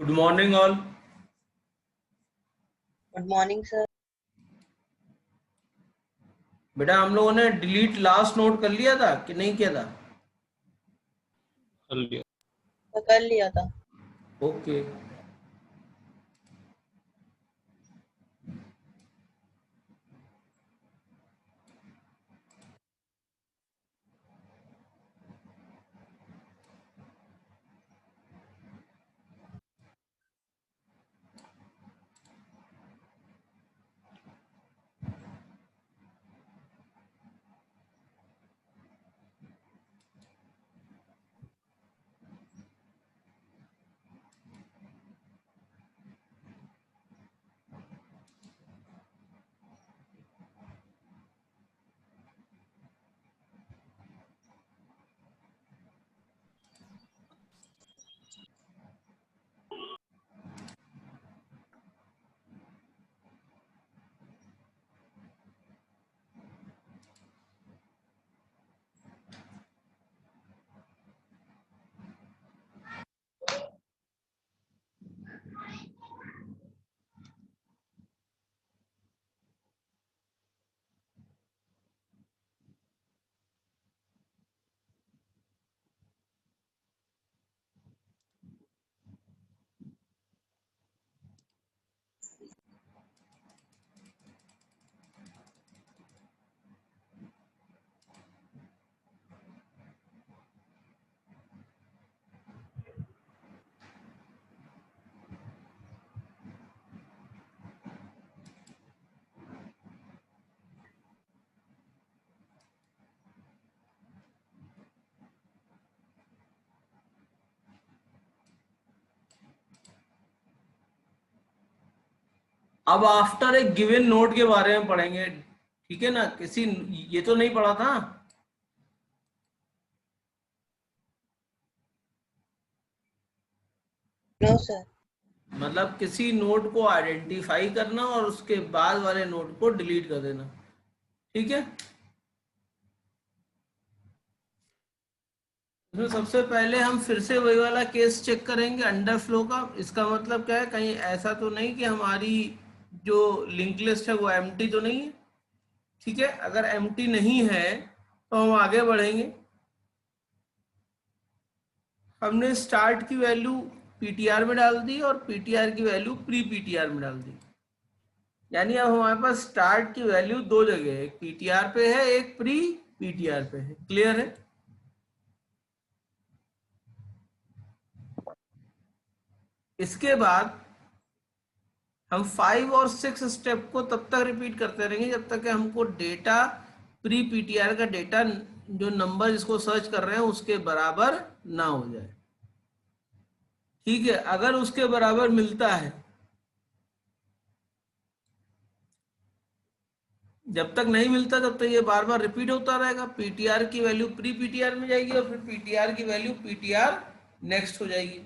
Good morning all. Good morning sir. बेटा हम लोगों ने डिलीट लास्ट नोट कर लिया था कि नहीं किया था? कर लिया। तो कर लिया था। ओके। अब आफ्टर एक गिवन नोट के बारे में पढ़ेंगे, ठीक है ना? किसी ये तो नहीं पढ़ा था? No sir. मतलब किसी नोट को आइडेंटिफाई करना और उसके बाद वाले नोट को डिलीट कर देना, ठीक है? इसमें सबसे पहले हम फिर से वही वाला केस चेक करेंगे अंडर फ्लो का। इसका मतलब क्या है, कहीं ऐसा तो नहीं कि हमारी जो लिंक लिस्ट है वो एम्प्टी तो नहीं है, ठीक है? अगर एम्प्टी नहीं है तो हम आगे बढ़ेंगे। हमने स्टार्ट की वैल्यू पीटीआर में डाल दी और पीटीआर की वैल्यू प्री पीटीआर में डाल दी, यानी अब हमारे पास स्टार्ट की वैल्यू दो जगह है, एक पीटीआर पे है एक प्री पीटीआर पे है। क्लियर है? इसके बाद हम 5 और 6 स्टेप को तब तक रिपीट करते रहेंगे जब तक कि हमको डेटा प्री पीटीआर का डेटा जो नंबर जिसको सर्च कर रहे हैं उसके बराबर ना हो जाए, ठीक है? अगर उसके बराबर मिलता है, जब तक नहीं मिलता तब तक ये बार बार रिपीट होता रहेगा। पीटीआर की वैल्यू प्री पीटीआर में जाएगी और फिर पीटीआर की वैल्यू पीटीआर नेक्स्ट हो जाएगी।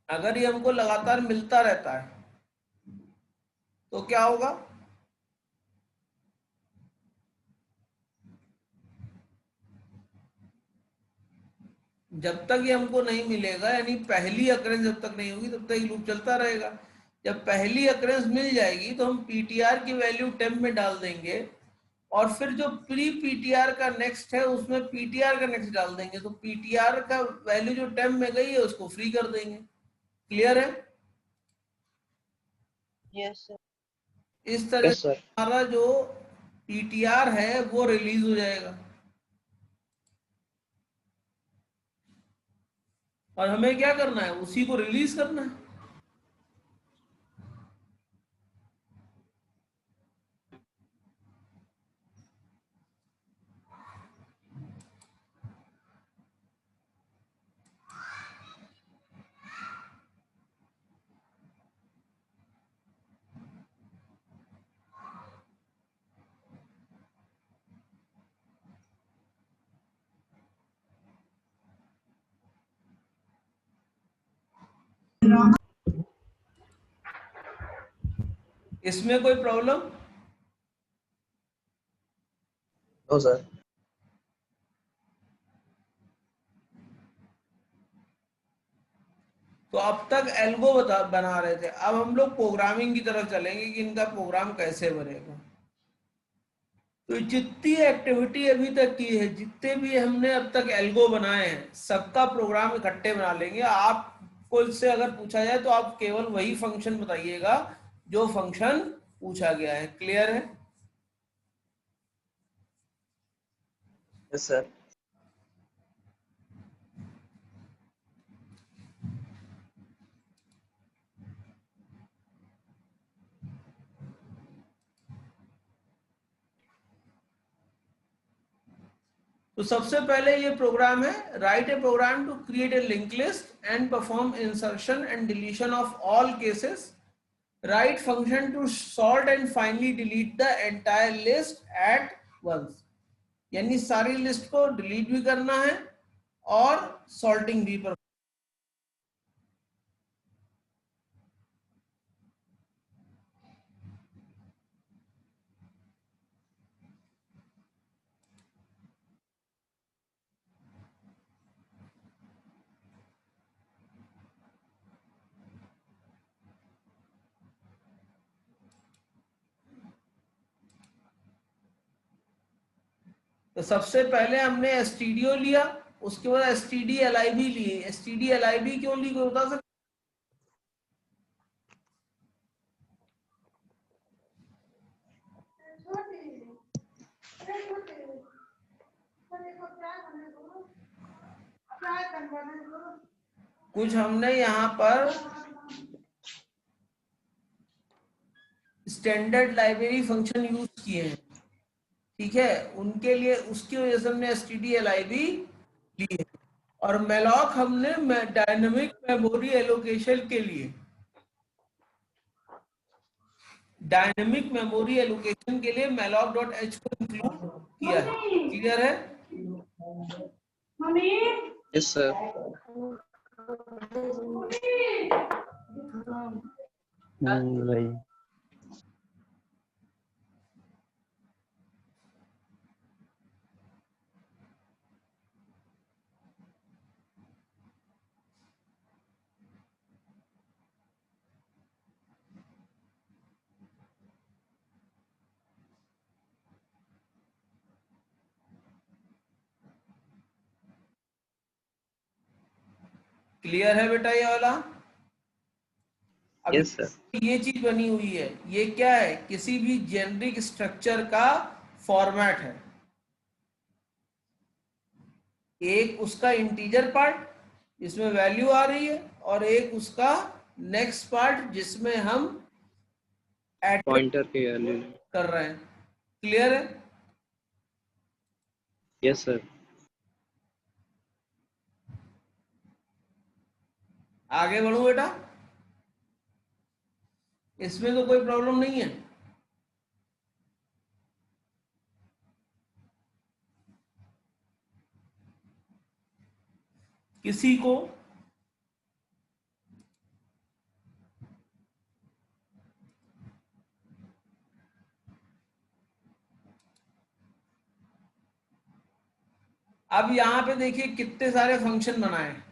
अगर ये हमको लगातार मिलता रहता है तो क्या होगा? जब तक ये हमको नहीं मिलेगा, यानी पहली अकरेंस जब तक नहीं होगी तब तक ये लूप चलता रहेगा। जब पहली अकरेंस मिल जाएगी तो हम पीटीआर की वैल्यू टेम्प में डाल देंगे और फिर जो प्री पीटीआर का नेक्स्ट है उसमें पीटीआर का नेक्स्ट डाल देंगे, तो पीटीआर का वैल्यू जो टेम्प में गई है उसको फ्री कर देंगे। क्लियर है? Yes sir. इस तरह यस से सर। हमारा जो पीटीआर है वो रिलीज हो जाएगा और हमें क्या करना है, उसी को रिलीज करना है। इसमें कोई प्रॉब्लम? No sir. तो अब तक एल्गो बना रहे थे, अब हम लोग प्रोग्रामिंग की तरफ चलेंगे कि इनका प्रोग्राम कैसे बनेगा। तो जितनी एक्टिविटी अभी तक की है, जितने भी हमने अब तक एल्गो बनाए हैं, सबका प्रोग्राम इकट्ठे बना लेंगे। आपको इससे अगर पूछा जाए तो आप केवल वही फंक्शन बताइएगा जो फंक्शन पूछा गया है। क्लियर है? Yes sir. तो सबसे पहले ये प्रोग्राम है, write a program to create a link list and perform insertion and deletion of all cases, write function to sort and finally delete the entire list at once. यानी सारी list को delete भी करना है और sorting भी। पर तो सबसे पहले हमने एसटीडीओ लिया, उसके बाद एसटीडीएलआईबी लिए। एसटीडीएलआईबी क्यों ली, कोई बता सकते? कुछ हमने यहाँ पर स्टैंडर्ड लाइब्रेरी फंक्शन यूज किए हैं, ठीक है, उनके लिए, उसकी वजह से हमने एसटीडीएलआईबी ली है। और मेलॉक हमने डायनेमिक मेमोरी एलोकेशन के लिए, डायनेमिक मेमोरी एलोकेशन के लिए malloc.h को इंक्लूड किया है। क्लियर है? Yes sir. भाई क्लियर है बेटा ये वाला? अब यस सर। ये चीज बनी हुई है, ये क्या है, किसी भी जेनरिक स्ट्रक्चर का फॉर्मेट है। एक उसका इंटीजर पार्ट जिसमें वैल्यू आ रही है, और एक उसका नेक्स्ट पार्ट जिसमें हम एड्रेस पॉइंटर की वैल्यू। कर रहे हैं। क्लियर है? Yes sir. आगे बढ़ो बेटा, इसमें तो कोई प्रॉब्लम नहीं है। किसी को अब यहां पे देखिए कितने सारे फंक्शन बनाए हैं।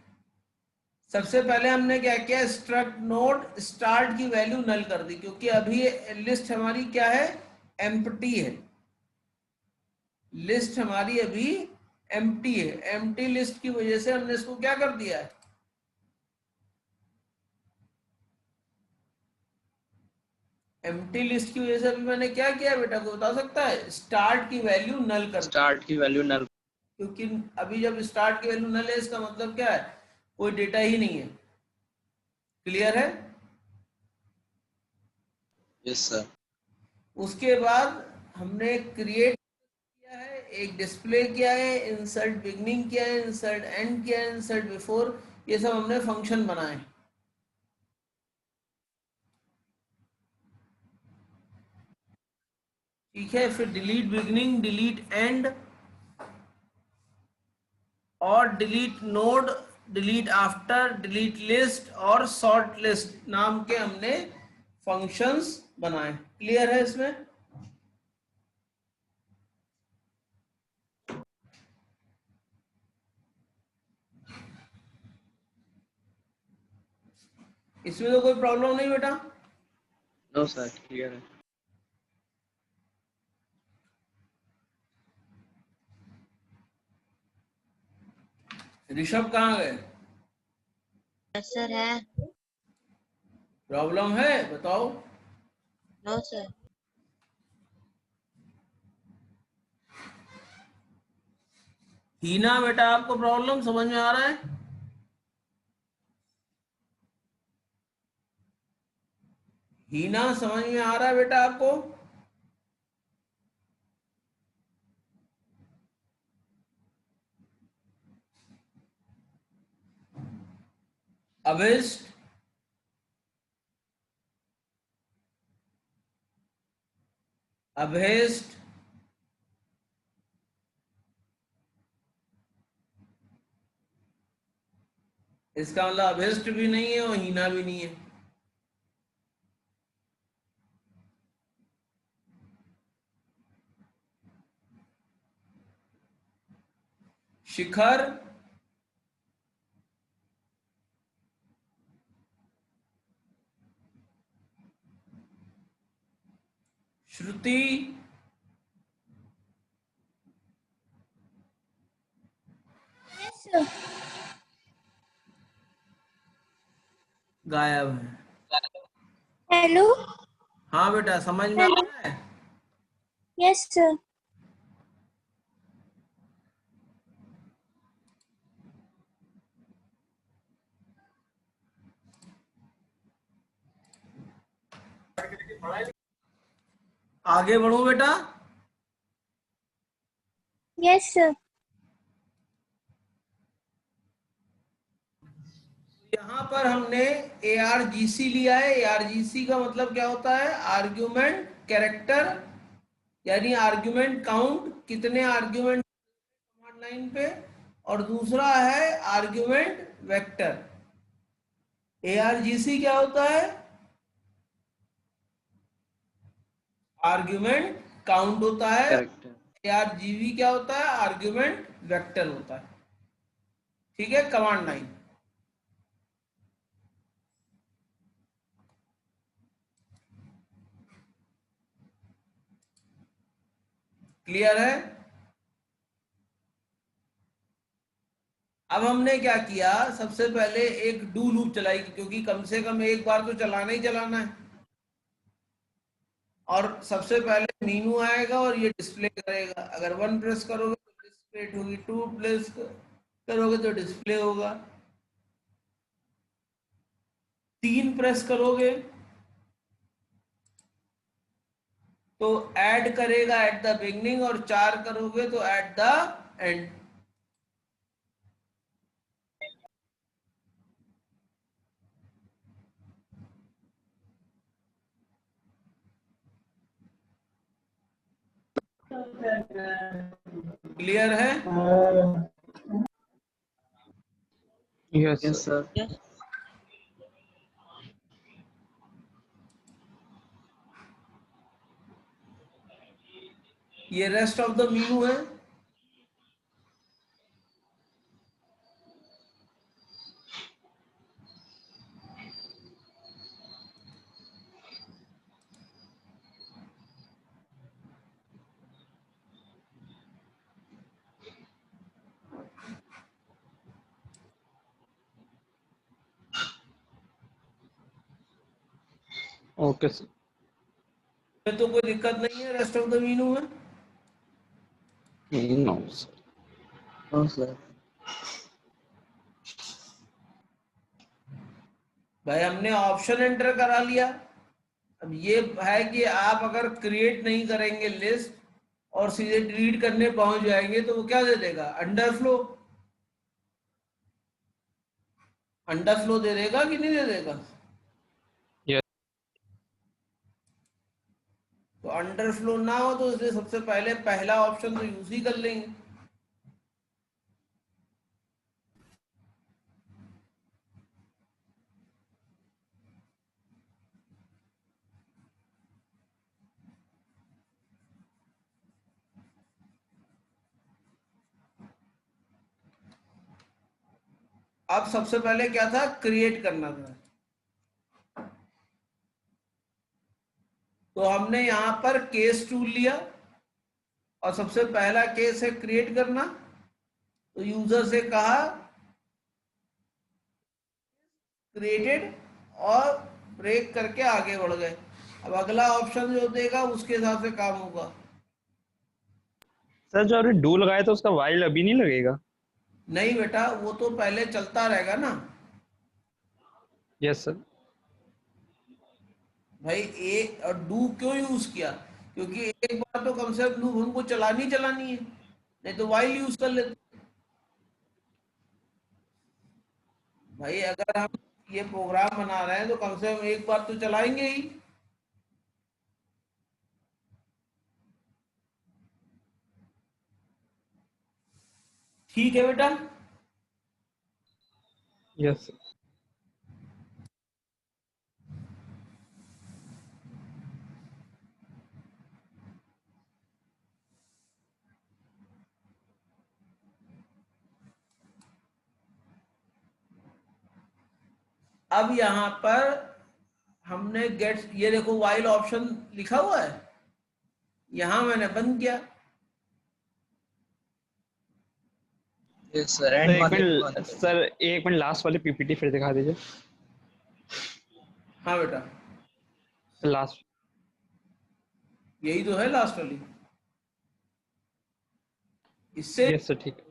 सबसे पहले हमने क्या किया, स्ट्रक्ट नोड स्टार्ट की वैल्यू नल कर दी, क्योंकि अभी लिस्ट हमारी क्या है, एम्प्टी है। लिस्ट हमारी अभी एम्प्टी है। एम्प्टी लिस्ट की वजह से हमने इसको क्या कर दिया है, एम्प्टी लिस्ट की वजह से अभी मैंने क्या किया बेटा, को बता सकता है, स्टार्ट की वैल्यू नल कर दी। स्टार्ट की वैल्यू नल। क्योंकि अभी जब स्टार्ट की वैल्यू नल है, इसका मतलब क्या है, कोई डेटा ही नहीं है। क्लियर है? Yes sir. उसके बाद हमने क्रिएट किया है, एक डिस्प्ले किया है, इंसर्ट बिगनिंग किया है, इंसर्ट एंड किया है, इंसर्ट बिफोर, ये सब हमने फंक्शन बनाए। ठीक है, फिर डिलीट बिगनिंग, डिलीट एंड, और delete node, delete after, delete list और सॉर्ट लिस्ट नाम के हमने फंक्शंस बनाए। क्लियर है इसमें? इसमें तो कोई प्रॉब्लम नहीं बेटा। नो सर, क्लियर है। ऋषभ कहाँ गए? यस सर है। प्रॉब्लम है बताओ। No sir. हीना बेटा आपको प्रॉब्लम समझ में आ रहा है? हीना समझ में आ रहा है बेटा आपको? अभिष्ट, अभेस्ट, इसका मतलब अभेस्ट भी नहीं है और हीना भी नहीं है। शिखर, श्रुति, यस सर। गायब है। हेलो। हाँ बेटा समझ में आ रहा है? Yes sir. आगे बढ़ो बेटा। Yes sir. यहाँ पर हमने ARGC लिया है। ARGC का मतलब क्या होता है? आर्ग्यूमेंट कैरेक्टर, यानी आर्ग्यूमेंट काउंट, कितने आर्ग्यूमेंट कमांड लाइन पे, और दूसरा है आर्ग्यूमेंट वेक्टर। ARGC क्या होता है? आर्ग्यूमेंट काउंट होता है। करेक्ट है। ARGV क्या होता है? आर्ग्यूमेंट वेक्टर होता है। ठीक है, कमांड लाइन। क्लियर है? अब हमने क्या किया, सबसे पहले एक डू लूप चलाई, क्योंकि कम से कम एक बार तो चलाना ही चलाना है। और सबसे पहले मीनू आएगा और ये डिस्प्ले करेगा। अगर 1 प्रेस करोगे तो डिस्प्ले होगी, 2 प्रेस करोगे तो डिस्प्ले होगा, 3 प्रेस करोगे तो ऐड करेगा एट द बिगनिंग, और 4 करोगे तो एट द एंड। क्लियर है? Yes yes sir. Sir. Yes. ये रेस्ट ऑफ द मीनू है। Okay sir. तो कोई दिक्कत नहीं है रेस्ट ऑफ द मीनू में। No sir. No sir. भाई हमने ऑप्शन एंटर करा लिया। अब ये है कि आप अगर क्रिएट नहीं करेंगे लिस्ट और सीधे डिलीट करने पहुंच जाएंगे तो वो क्या दे देगा? अंडरफ्लो। अंडरफ्लो दे देगा कि नहीं दे देगा? यस। तो अंडरफ्लो ना हो तो इसलिए सबसे पहले पहला ऑप्शन तो यूज ही कर लेंगे। अब सबसे पहले क्या था? क्रिएट करना था। तो हमने यहाँ पर केस टूल लिया और सबसे पहला केस है क्रिएट करना। तो यूजर से कहा क्रिएटेड और ब्रेक करके आगे बढ़ गए। अब अगला ऑप्शन जो देगा उसके हिसाब से काम होगा। सर जो आपने डू लगाया था उसका वाइल अभी नहीं लगेगा? नहीं बेटा, वो तो पहले चलता रहेगा ना यस सर। भाई। एक और डू क्यों यूज किया? क्योंकि एक बार तो कम से कम लूप हमको चलानी चलानी है, नहीं तो वाइल यूज कर लेते। भाई अगर हम ये प्रोग्राम बना रहे हैं तो कम से कम एक बार तो चलाएंगे ही। ठीक है बेटा। Yes sir. अब यहाँ पर हमने गेट, ये देखो वाइल ऑप्शन लिखा हुआ है, यहां मैंने बंद किया। यस सर, एंड मारने के बाद सर एक मिनट लास्ट वाली पीपीटी फिर दिखा दीजिए। हाँ बेटा, लास्ट। यही तो है लास्ट वाली। इससे यस सर ठीक है।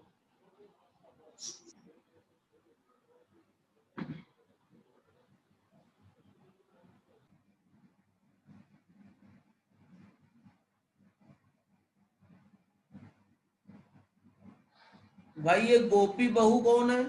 भाई ये गोपी बहू कौन है?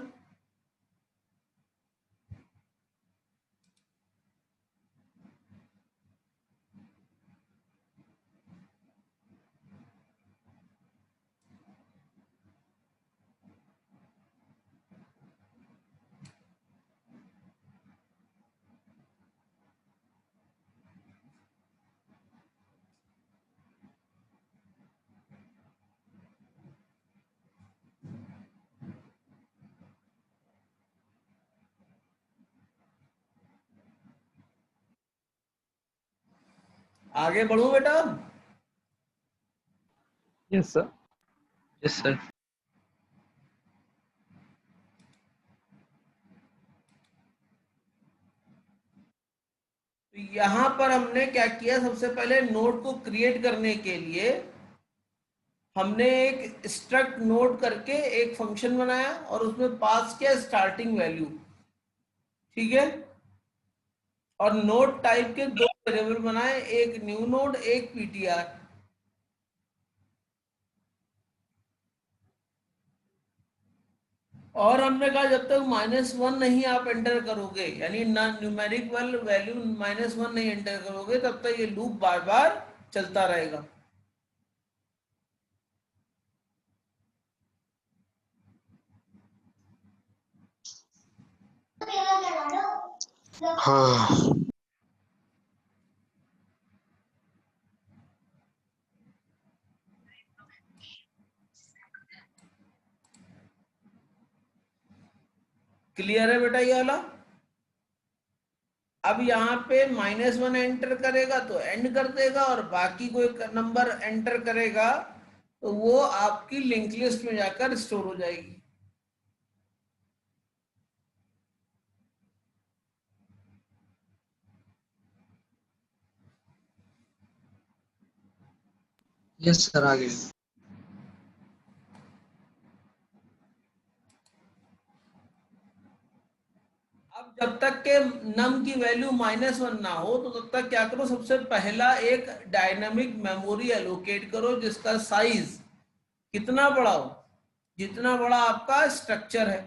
आगे बढ़ू बेटा? Yes sir. Yes sir. तो यहां पर हमने क्या किया, सबसे पहले नोड को क्रिएट करने के लिए हमने एक स्ट्रक्ट नोड करके एक फंक्शन बनाया और उसमें पास किया स्टार्टिंग वैल्यू। ठीक है। और नोड टाइप के दो वेरिएबल बनाए, एक न्यू नोड एक पीटीआर। और हमने कहा जब तक -1 नहीं आप एंटर करोगे, यानी न्यूमेरिक वैल्यू -1 नहीं एंटर करोगे, तब तक ये लूप बार बार चलता रहेगा। हाँ। क्लियर है बेटा ये वाला? अब यहाँ पे -1 एंटर करेगा तो एंड कर देगा, और बाकी कोई नंबर एंटर करेगा तो वो आपकी लिंक लिस्ट में जाकर स्टोर हो जाएगी। यस सर, आ गए। अब जब तक के नम की वैल्यू -1 ना हो तो तब तक क्या करो, सबसे पहला एक डायनामिक मेमोरी एलोकेट करो जिसका साइज कितना बड़ा हो, जितना बड़ा आपका स्ट्रक्चर है,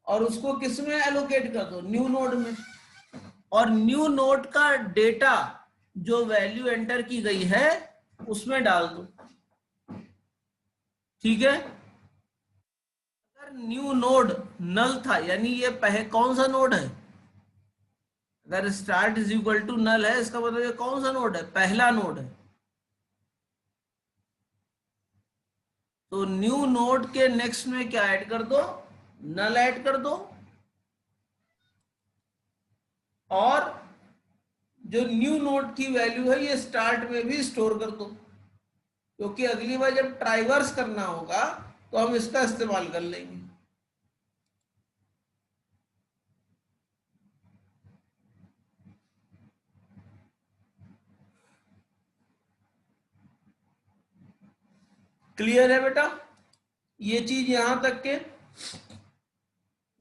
और उसको किस में एलोकेट कर दो, न्यू नोड में। और न्यू नोड का डेटा जो वैल्यू एंटर की गई है उसमें डाल दो। ठीक है। अगर न्यू नोड नल था, यानी ये कौन सा नोड है, अगर start is equal to null है, इसका मतलब ये कौन सा नोड है, पहला नोड है। तो न्यू नोड के नेक्स्ट में क्या ऐड कर दो, नल ऐड कर दो। और जो न्यू नोड की वैल्यू है ये स्टार्ट में भी स्टोर कर दो, क्योंकि अगली बार जब ट्राइवर्स करना होगा तो हम इसका इस्तेमाल कर लेंगे। क्लियर है बेटा? ये चीज यहां तक के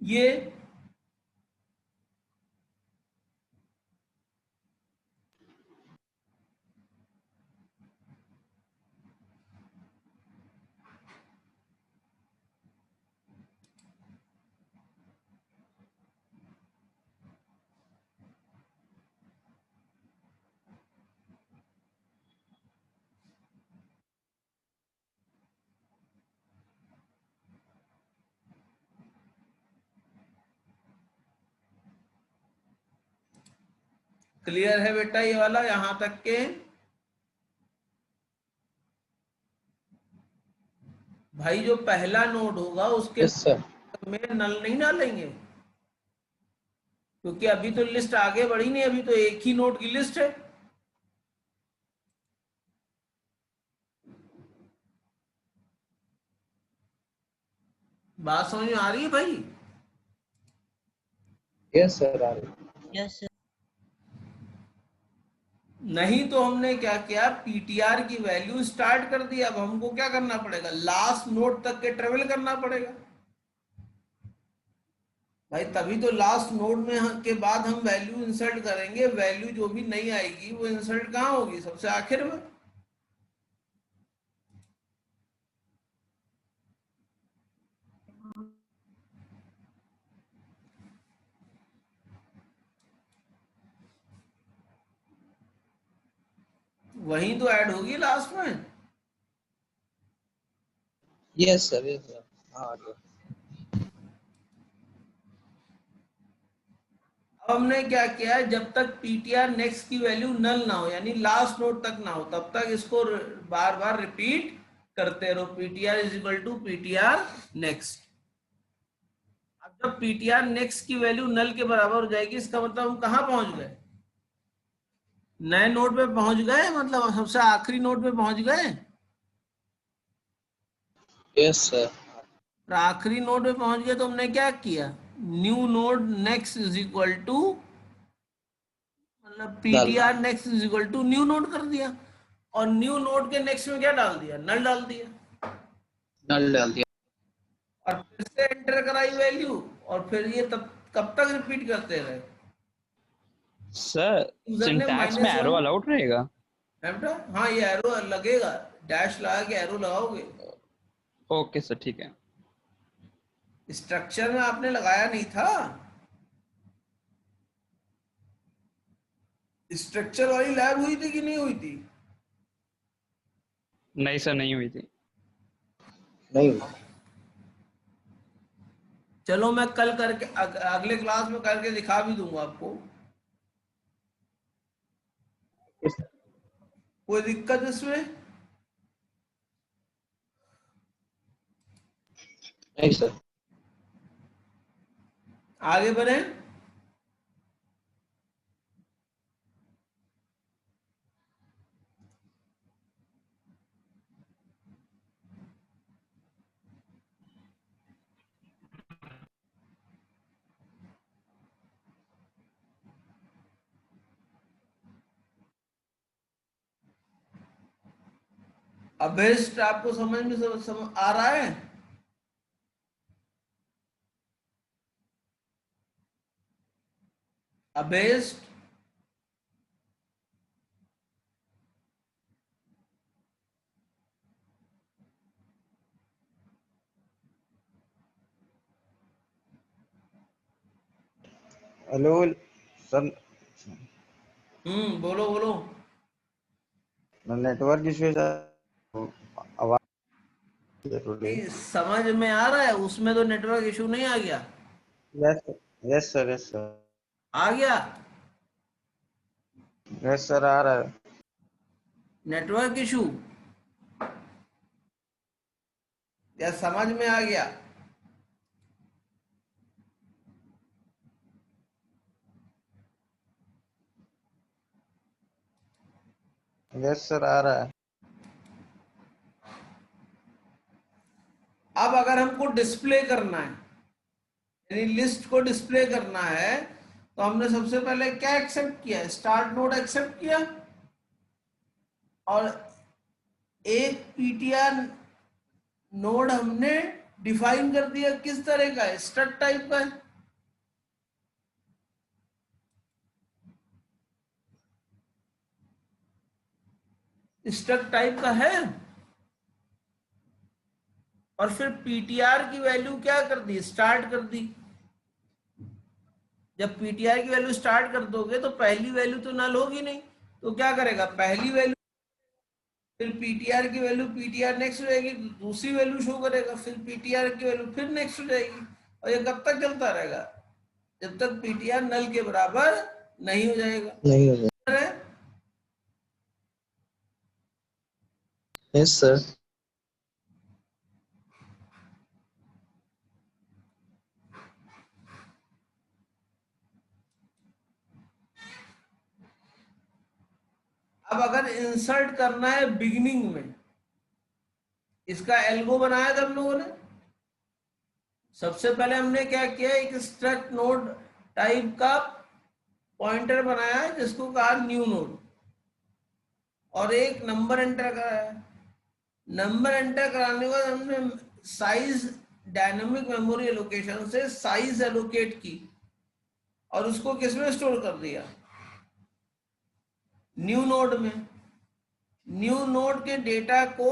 ये क्लियर है बेटा? ये वाला यहां तक के भाई जो पहला नोड होगा उसके यस सर। में नल नहीं डालेंगे, क्योंकि अभी तो लिस्ट आगे बढ़ी नहीं, अभी तो एक ही नोड की लिस्ट है। बात समझ में आ रही है भाई? यस सर आ रही। Yes, sir. नहीं तो हमने क्या किया, पीटीआर की वैल्यू स्टार्ट कर दिया। अब हमको क्या करना पड़ेगा, लास्ट नोड तक के ट्रेवल करना पड़ेगा भाई, तभी तो लास्ट नोड में के बाद हम वैल्यू इंसर्ट करेंगे। वैल्यू जो भी नहीं आएगी वो इंसर्ट कहाँ होगी, सबसे आखिर में। वहीं तो ऐड होगी लास्ट में। यस सर यस सर आ रही। अब हमने क्या किया है, जब तक पीटीआर नेक्स्ट की वैल्यू नल ना हो, यानी लास्ट नोड तक ना हो, तब तक इसको बार बार रिपीट करते रहो। PTR is equal to PTR next. अब जब पीटीआर नेक्स्ट की वैल्यू नल के बराबर हो जाएगी, इसका मतलब हम कहाँ पहुंच गए, नए नोड पे पहुंच गए, मतलब सबसे आखिरी नोड पे पहुंच गए। Yes sir. और आखिरी नोड पे पहुंच गए तो हमने क्या किया, new node next is equal to, मतलब null. PTR next is equal to new node कर दिया। और न्यू नोड के नेक्स्ट में क्या डाल दिया, नल डाल दिया। नल डाल दिया। और फिर से एंटर कराई वैल्यू, और फिर ये तब कब तक रिपीट करते रहे। सर यूजर ने सिंटैक्स में एरो -1, अलाउड रहेगा? हाँ ये एरो लगेगा, डैश लगा के एरो लगाओगे। ओके सर ठीक है। स्ट्रक्चर में आपने लगाया नहीं था, स्ट्रक्चर वाली लैब हुई थी कि नहीं हुई थी? नहीं सर नहीं हुई थी। नहीं। चलो मैं कल करके अगले क्लास में करके दिखा भी दूंगा आपको। कोई दिक्कत इसमें? नहीं सर। आगे बढ़े। अभेस्ट आपको समझ में आ रहा है? अभेस्ट हेलो सर। बोलो बोलो। नेटवर्क इशू है आवाज। समझ में आ रहा है, उसमें तो नेटवर्क इशू नहीं आ गया? Yes yes sir yes sir आ गया यस सर आ रहा है। नेटवर्क इशू, या समझ में आ गया? यस सर आ रहा है। अब अगर हमको डिस्प्ले करना है, यानी लिस्ट को डिस्प्ले करना है, तो हमने सबसे पहले क्या एक्सेप्ट किया, स्टार्ट नोड एक्सेप्ट किया, और एक पीटीआर नोड हमने डिफाइन कर दिया। किस तरह का है, स्ट्रक्ट टाइप का है। स्ट्रक्ट टाइप का है। और फिर पीटीआर की वैल्यू क्या कर दी, स्टार्ट कर दी। जब पीटीआर की वैल्यू स्टार्ट कर दोगे तो पहली वैल्यू तो नल होगी नहीं, तो क्या करेगा, पहली वैल्यू, फिर पीटीआर की वैल्यू पीटीआर नेक्स्ट हो जाएगी, दूसरी वैल्यू शो करेगा, फिर पीटीआर की वैल्यू फिर नेक्स्ट हो जाएगी। और ये कब तक चलता रहेगा, जब तक पीटीआर नल के बराबर नहीं हो जाएगा। नहीं हो जाए। Yes sir. अब अगर इंसर्ट करना है बिगिनिंग में, इसका एल्गो बनाया था हम लोगों ने। सबसे पहले हमने क्या किया, एक स्ट्रक्ट नोड टाइप का पॉइंटर बनाया है जिसको कहा न्यू नोड, और एक नंबर एंटर कराया। नंबर एंटर कराने के बाद हमने साइज, डायनामिक मेमोरी एलोकेशन से साइज एलोकेट की, और उसको किसमें स्टोर कर दिया, न्यू नोड में। न्यू नोड के डेटा को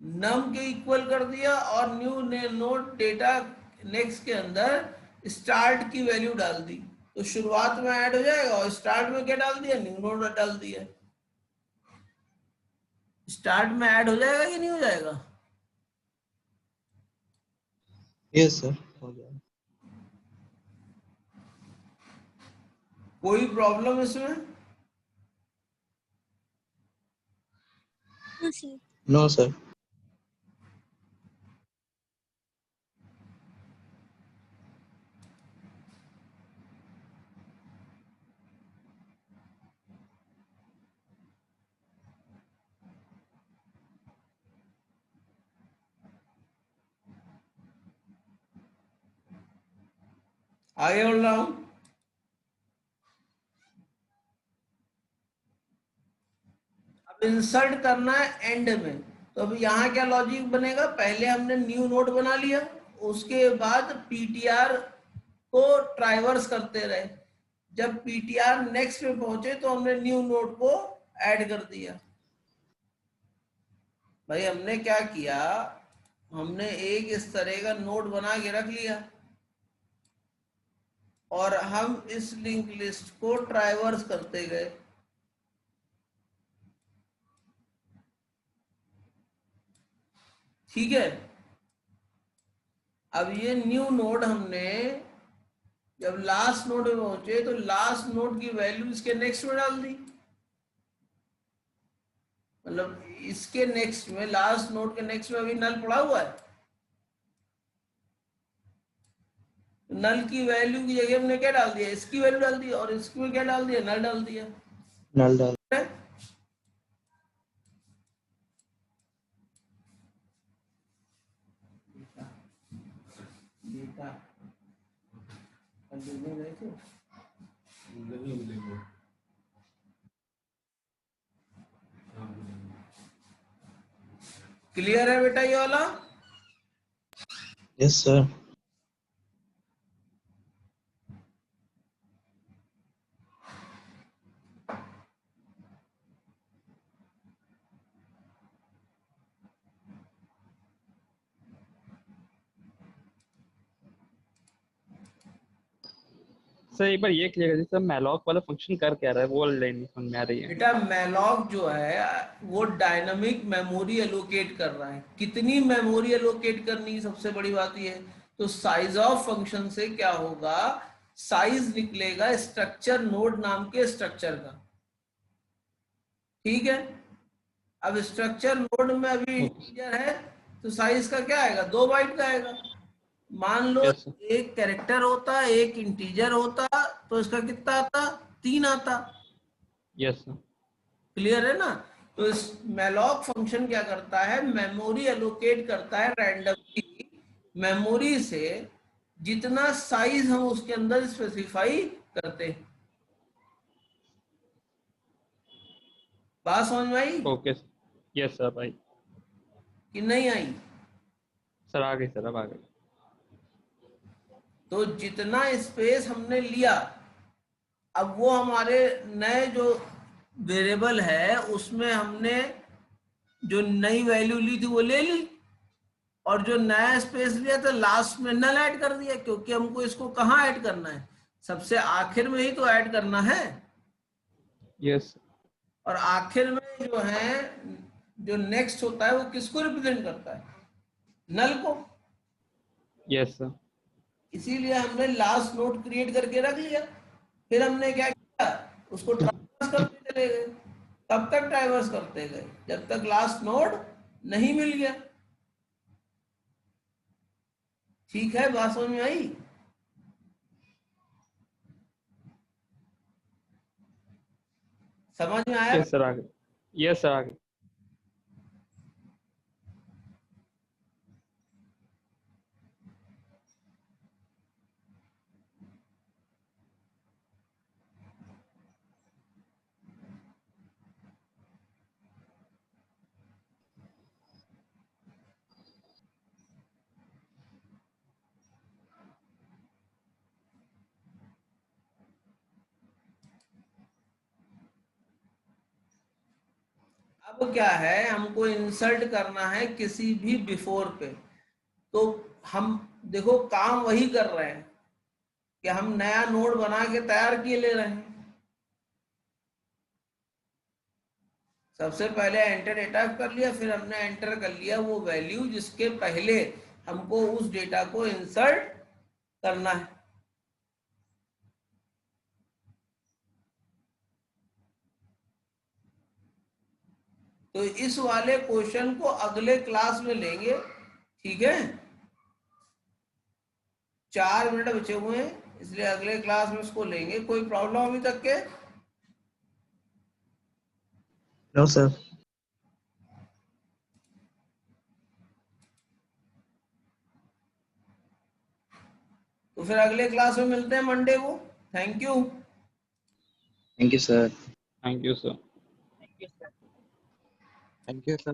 नम के इक्वल कर दिया, और न्यू नोड डेटा नेक्स्ट के अंदर स्टार्ट की वैल्यू डाल दी, तो शुरुआत में ऐड हो जाएगा। और स्टार्ट में क्या डाल दिया, न्यू नोड डाल दिया। स्टार्ट में ऐड हो जाएगा कि नहीं हो जाएगा? यस सर हो जाएगा। कोई प्रॉब्लम इसमें? No, sir. No sir. आगे बढ़ रहा हूं। अब इंसर्ट करना है एंड में, तो अभी यहाँ क्या लॉजिक बनेगा, पहले हमने न्यू नोड बना लिया, उसके बाद पीटीआर को ट्राइवर्स करते रहे। जब पीटीआर नेक्स्ट में पहुंचे तो हमने न्यू नोड को ऐड कर दिया। भाई हमने क्या किया, हमने एक इस तरह का नोड बना के रख लिया, और हम इस लिंक लिस्ट को ट्राइवर्स करते गए। ठीक है। अब ये न्यू नोड हमने जब लास्ट नोड में पहुंचे तो लास्ट नोड की वैल्यू इसके नेक्स्ट में डाल दी, मतलब इसके नेक्स्ट में, लास्ट नोड के नेक्स्ट में अभी नल पड़ा हुआ है, नल की वैल्यू की जगह हमने क्या डाल दिया, इसकी वैल्यू डाल दी, और इसमें क्या डाल दिया, नल डाल दिया। नल डाल। क्लियर है बेटा ये वाला? Yes sir. सर एक बार ये क्लियर कर दीजिए, सर मैलॉक वाला फंक्शन कर क्या रहा है, वो लाइन नहीं समझ में आ रही है। बेटा मैलॉक जो है वो डायनामिक मेमोरी एलोकेट कर रहा है। कितनी मेमोरी एलोकेट करनी, सबसे बड़ी बात ये है। तो साइज ऑफ फंक्शन से क्या होगा, साइज निकलेगा स्ट्रक्चर नोड नाम के स्ट्रक्चर का। ठीक है। अब स्ट्रक्चर नोड में अभी इंटीजर है, तो साइज का क्या आएगा, 2 बाइट का आएगा। मान लो Yes, sir. एक कैरेक्टर होता, एक इंटीजर होता, तो इसका कितना आता, 3 आता। Yes sir. क्लियर है ना? तो इस मैलॉक फंक्शन क्या करता है, मेमोरी एलोकेट करता है रैंडमली मेमोरी से, जितना साइज हम उसके अंदर स्पेसिफाई करते हैं। बात समझ में आई ओके सर। यस सर भाई। कि नहीं आई? सर आ गई सर, अब आ गई। तो जितना स्पेस हमने लिया, अब वो हमारे नए जो वेरिएबल है उसमें हमने जो नई वैल्यू ली थी वो ले ली, और जो नया स्पेस लिया था लास्ट में नल ऐड कर दिया, क्योंकि हमको इसको कहाँ ऐड करना है, सबसे आखिर में ही तो ऐड करना है। यस। और आखिर में जो है, जो नेक्स्ट होता है वो किसको रिप्रेजेंट करता है, नल को। Yes sir. इसीलिए हमने लास्ट नोड क्रिएट करके रख लिया। फिर हमने क्या किया, उसको ट्रावर्स करते चले गए। कब तक ट्रावर्स करते गए, जब तक लास्ट नोड नहीं मिल गया। ठीक है, बात समझ में आई? समझ में आया? यस सर आ गई। यस सर आ गई। अब क्या है, हमको इंसर्ट करना है किसी भी बिफोर पे। तो हम देखो काम वही कर रहे हैं कि हम नया नोड बना के तैयार किए ले रहे हैं। सबसे पहले एंटर डेटा कर लिया, फिर हमने एंटर कर लिया वो वैल्यू जिसके पहले हमको उस डेटा को इंसर्ट करना है। तो इस वाले क्वेश्चन को अगले क्लास में लेंगे, ठीक है? 4 मिनट बचे हुए हैं, इसलिए अगले क्लास में इसको लेंगे। कोई प्रॉब्लम अभी तक के? No sir. तो फिर अगले क्लास में मिलते हैं मंडे को। Thank you. Thank you sir. Thank you sir. Thank you, sir.